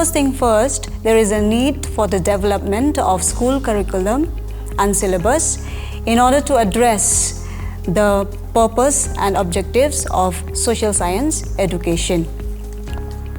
First thing first, there is a need for the development of school curriculum and syllabus in order to address the purpose and objectives of social science education.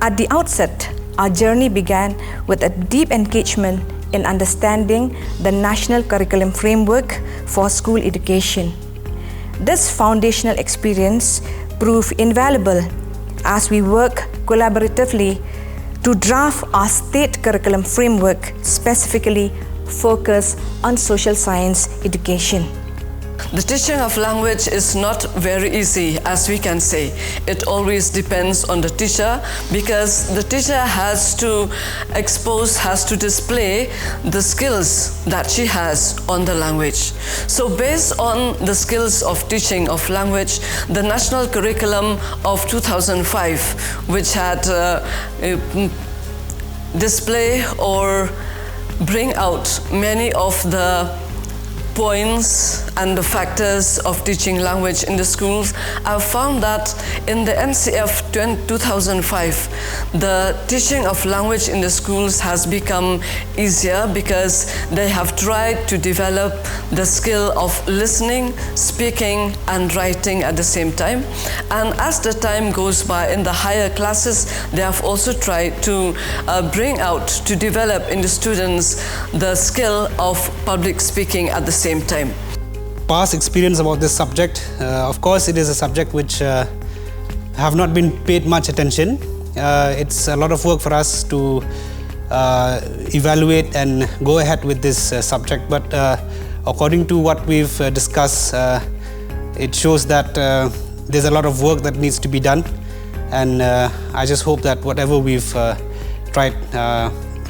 At the outset, our journey began with a deep engagement in understanding the National Curriculum Framework for School Education. This foundational experience proved invaluable as we work collaboratively to draft our state curriculum framework specifically focused on social science education. The teaching of language is not very easy, as we can say. It always depends on the teacher, because the teacher has to display the skills that she has on the language. So based on the skills of teaching of language, the national curriculum of 2005, which had display or bring out many of the points and the factors of teaching language in the schools, I've found that in the NCF 2005, the teaching of language in the schools has become easier because they have tried to develop the skill of listening, speaking, and writing at the same time. And as the time goes by in the higher classes, they have also tried to to develop in the students the skill of public speaking at the same time. Past experience about this subject, of course it is a subject which have not been paid much attention. It's a lot of work for us to evaluate and go ahead with this subject, but according to what we've discussed, it shows that there's a lot of work that needs to be done, and I just hope that whatever we've tried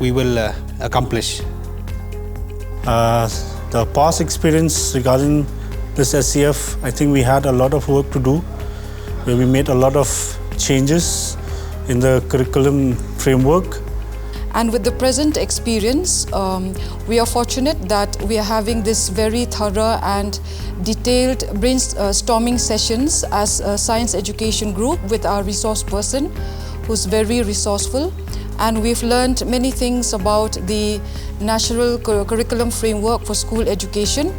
we will accomplish. The past experience regarding this SCF, I think we had a lot of work to do, where we made a lot of changes in the curriculum framework. And with the present experience, we are fortunate that we are having this very thorough and detailed brainstorming sessions as a science education group with our resource person, who's very resourceful. And we've learned many things about the National Curriculum Framework for School Education.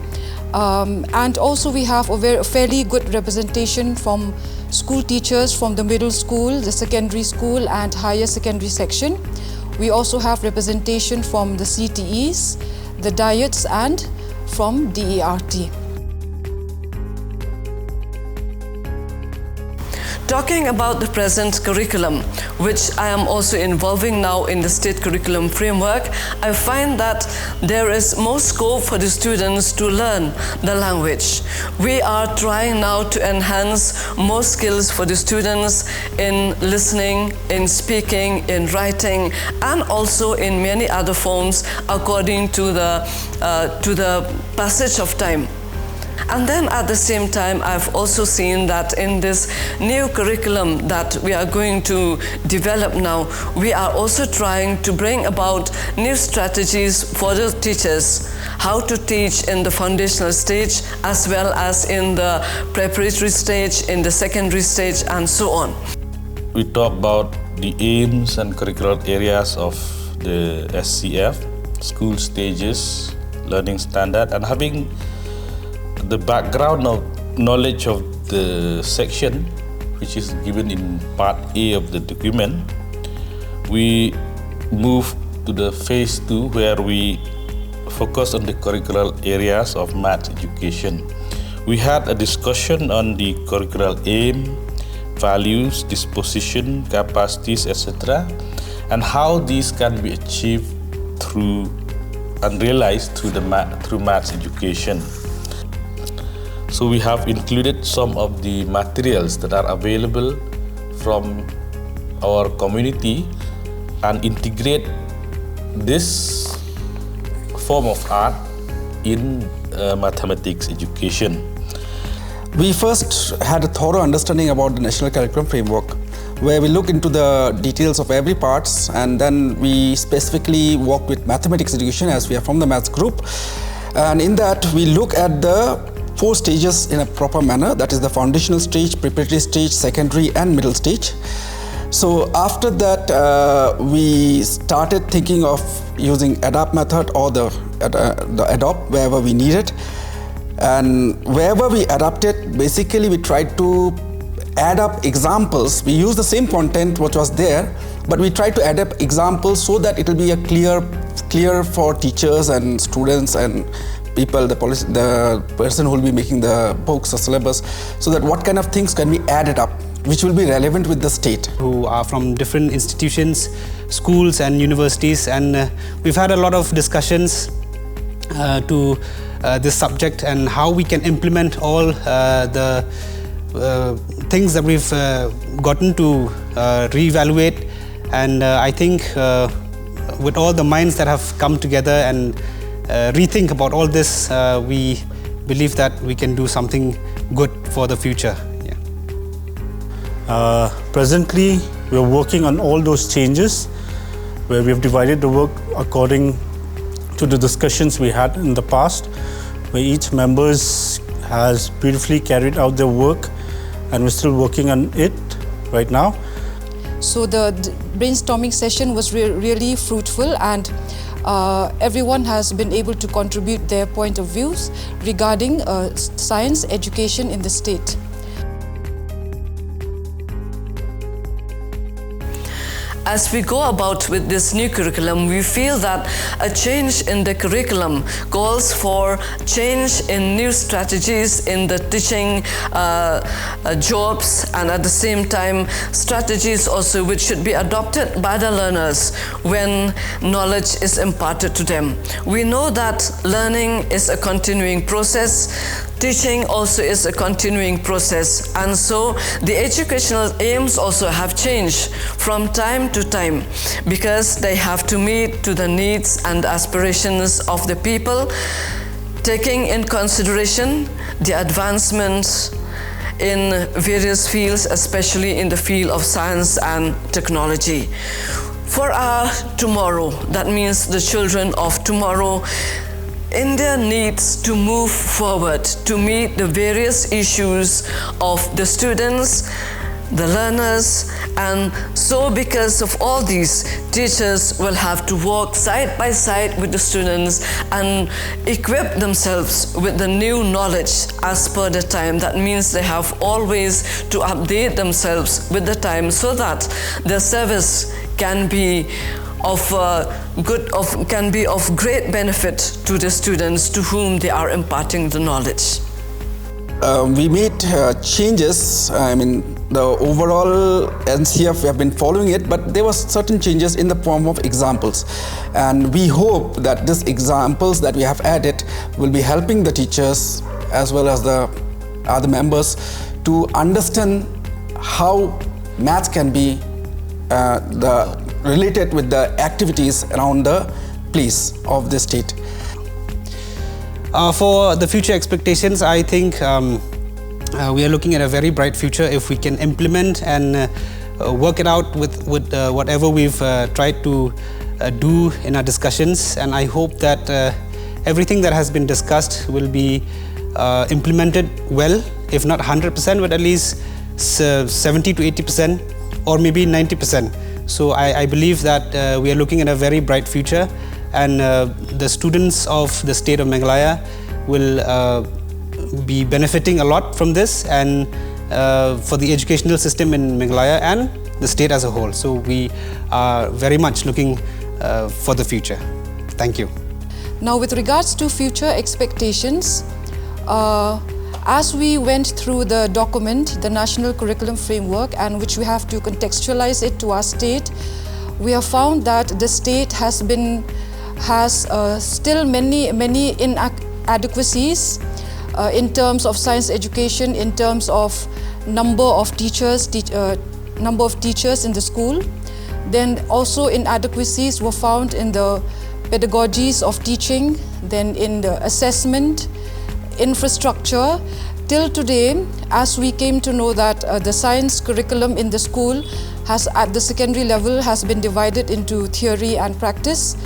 And also we have a fairly good representation from school teachers from the middle school, the secondary school and higher secondary section. We also have representation from the CTEs, the diets and from DERT. Talking about the present curriculum, which I am also involving now in the state curriculum framework, I find that there is more scope for the students to learn the language. We are trying now to enhance more skills for the students in listening, in speaking, in writing, and also in many other forms according to the passage of time. And then at the same time, I've also seen that in this new curriculum that we are going to develop now, we are also trying to bring about new strategies for the teachers, how to teach in the foundational stage as well as in the preparatory stage, in the secondary stage, and so on. We talk about the aims and curricular areas of the SCF, school stages, learning standard, and having the background of knowledge of the section which is given in part A of the document, we move to the phase 2 where we focus on the curricular areas of maths education. We had a discussion on the curricular aim, values, disposition, capacities, etc., and how these can be achieved through and realized through maths education. So we have included some of the materials that are available from our community and integrate this form of art in mathematics education. We first had a thorough understanding about the National Curriculum Framework, where we look into the details of every parts, and then we specifically work with mathematics education as we are from the maths group. And in that, we look at the 4 stages in a proper manner, that is the foundational stage, preparatory stage, secondary and middle stage. So after that, we started thinking of using adapt method or the adopt wherever we need it. And wherever we adapted, basically we tried to add up examples. We use the same content which was there, but we try to add up examples so that it will be a clear for teachers and students and people, the person who will be making the books or syllabus, so that what kind of things can be added up which will be relevant with the state. Who are from different institutions, schools and universities, and we've had a lot of discussions to this subject and how we can implement all the things that we've gotten to reevaluate. And I think with all the minds that have come together and rethink about all this, we believe that we can do something good for the future. Presently, we are working on all those changes where we have divided the work according to the discussions we had in the past, where each member has beautifully carried out their work and we're still working on it right now. So the brainstorming session was really fruitful, and everyone has been able to contribute their point of views regarding science education in the state. As we go about with this new curriculum, we feel that a change in the curriculum calls for change in new strategies in the teaching jobs, and at the same time strategies also which should be adopted by the learners when knowledge is imparted to them. We know that learning is a continuing process. Teaching also is a continuing process, and so the educational aims also have changed from time to time because they have to meet to the needs and aspirations of the people, taking in consideration the advancements in various fields, especially in the field of science and technology. For our tomorrow, that means the children of tomorrow, India needs to move forward to meet the various issues of the students, the learners, and so because of all these, teachers will have to work side by side with the students and equip themselves with the new knowledge as per the time. That means they have always to update themselves with the time so that their service can be of great benefit to the students to whom they are imparting the knowledge. We made changes. I mean, the overall NCF, we have been following it, but there were certain changes in the form of examples. And we hope that these examples that we have added will be helping the teachers as well as the other members to understand how maths can be related with the activities around the place of the state. For the future expectations, I think we are looking at a very bright future if we can implement and work it out with whatever we've tried to do in our discussions. And I hope that everything that has been discussed will be implemented well, if not 100%, but at least 70 to 80% or maybe 90%. So I believe that we are looking at a very bright future, and the students of the state of Meghalaya will be benefiting a lot from this, and for the educational system in Meghalaya and the state as a whole. So we are very much looking for the future. Thank you. Now, with regards to future expectations, as we went through the document, the National Curriculum Framework, and which we have to contextualize it to our state, we have found that the state has still many inadequacies in terms of science education, in terms of number of teachers in the school. Then also inadequacies were found in the pedagogies of teaching, then in the assessment, infrastructure. Till today, as we came to know that the science curriculum in the school at the secondary level has been divided into theory and practice.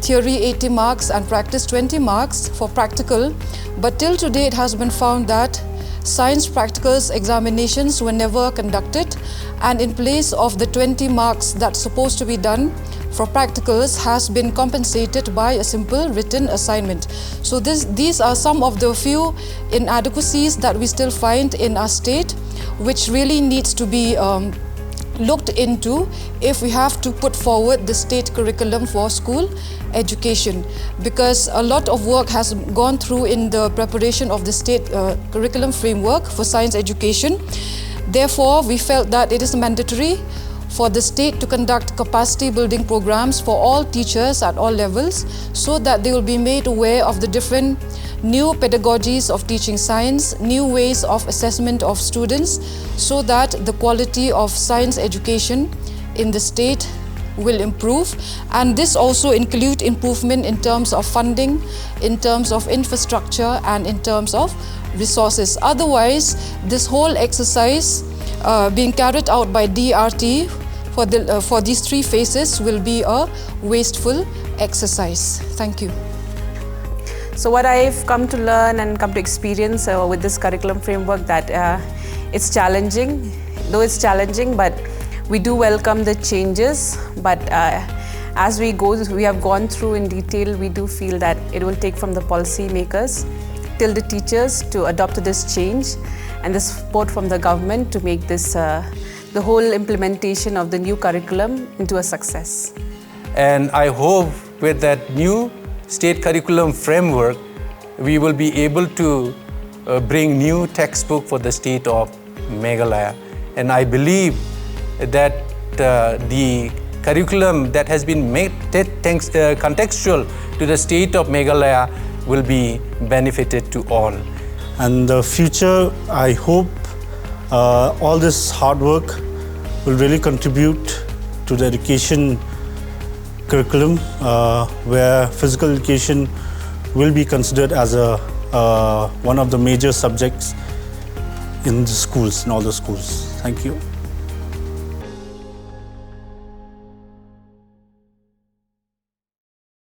Theory 80 marks and practice 20 marks for practical. But till today it has been found that science practicals examinations were never conducted, and in place of the 20 marks that's supposed to be done for practicals has been compensated by a simple written assignment. So these are some of the few inadequacies that we still find in our state, which really needs to be looked into if we have to put forward the state curriculum for school education, because a lot of work has gone through in the preparation of the state curriculum framework for science education. Therefore, we felt that it is mandatory for the state to conduct capacity building programs for all teachers at all levels, so that they will be made aware of the different new pedagogies of teaching science, new ways of assessment of students, so that the quality of science education in the state will improve. And this also include improvement in terms of funding, in terms of infrastructure, and in terms of resources. Otherwise, this whole exercise being carried out by DRT for these 3 phases will be a wasteful exercise. Thank you. So what I've come to learn and come to experience with this curriculum framework, that it's challenging, but we do welcome the changes. But as we have gone through in detail, we do feel that it will take from the policy makers till the teachers to adopt this change, and the support from the government to make this the whole implementation of the new curriculum into a success. And I hope with that new state curriculum framework, we will be able to bring new textbook for the state of Meghalaya. And I believe that the curriculum that has been made contextual to the state of Meghalaya will be benefited to all. And the future, I hope all this hard work will really contribute to the education curriculum, where physical education will be considered as one of the major subjects in the schools, in all the schools. Thank you.